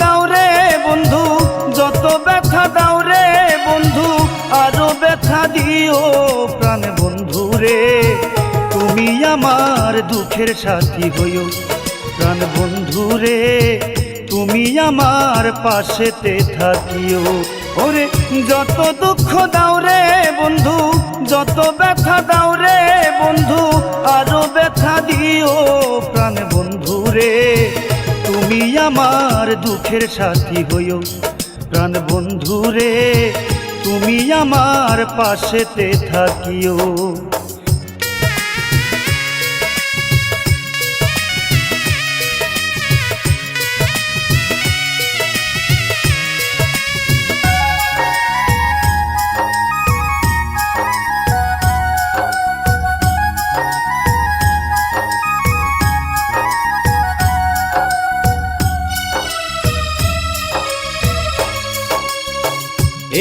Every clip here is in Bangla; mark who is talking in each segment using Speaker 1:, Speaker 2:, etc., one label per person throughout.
Speaker 1: দাও রে বন্ধু, যত ব্যথা দাও রে বন্ধু, আরো ব্যথা দিও প্রাণ বন্ধু রে। তুমি আমার দুঃখের সাথী হইও প্রাণ বন্ধু রে, তুমি আমার পাশেতে থাকিও। ওরে যত দুঃখ দাও রে বন্ধু, যত ব্যথা দাও রে বন্ধু, আরো ব্যথা দিও প্রাণ বন্ধু রে। তুমি আমার দুঃখের সাথী হইও প্রাণ বন্ধু রে, তুমি আমার পাশেতে থাকিও।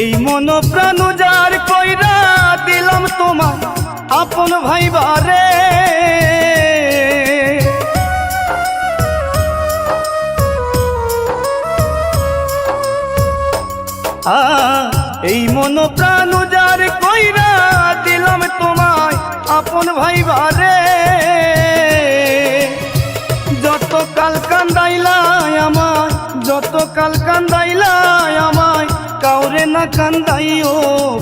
Speaker 1: এই মন প্রাণ যার কইরা দিলাম তোমার আপন ভাইবারে, এই মন প্রাণ যার কইরা দিলাম তোমায় আপন ভাইবারে। যত কাল কান্দাইলাই আমায়, যত কাল কান্দাইলাই আমায়, কাউরে না কান্দাইও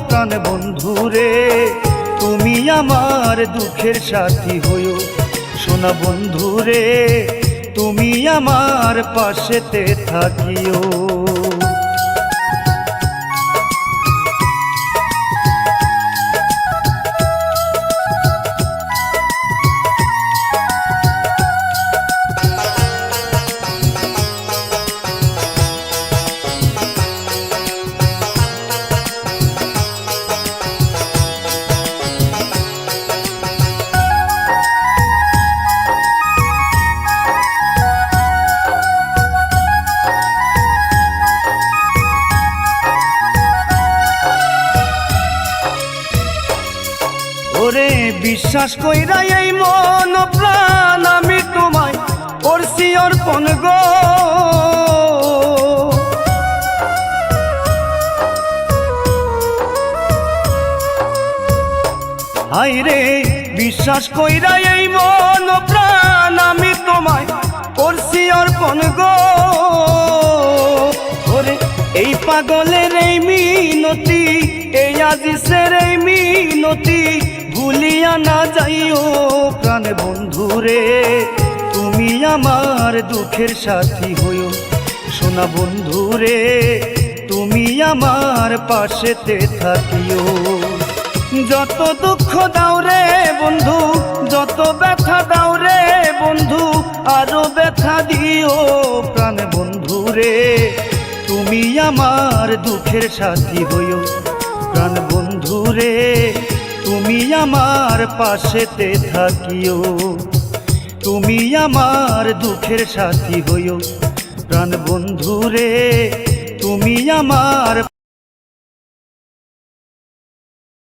Speaker 1: প্রাণ বন্ধু রে। তুমি আমার দুঃখের সাথী হইও সোনা বন্ধু রে, তুমি আমার পাশেতে থাকিও। ওরে বিশ্বাস কইরা এই মন প্রাণ আমি তোমায় করছি অর্পণ গো। হায় রে বিশ্বাস কইরা এই মন প্রাণ আমি তোমায় করছি অর্পণ গো। ওরে এই পাগলের এই মিনতি, এই আজিসের এই মিনতি, ভুলিয়া না যাইও প্রাণ বন্ধু রে। তুমি আমার দুঃখের সাথী হইও সোনা বন্ধু রে, তুমি আমার পাশেতে থাকিও। যত দুঃখ দাও রে বন্ধু, যত ব্যথা দাও রে বন্ধু, আরো ব্যথা দিও প্রাণ বন্ধু রে। তুমি আমার দুঃখের সাথী হইও প্রাণ বন্ধু রে, তুমি আমার পাশেতে থাকিও। তুমি আমার দুঃখের সাথী হইও প্রাণ বন্ধু রে, তুমি আমার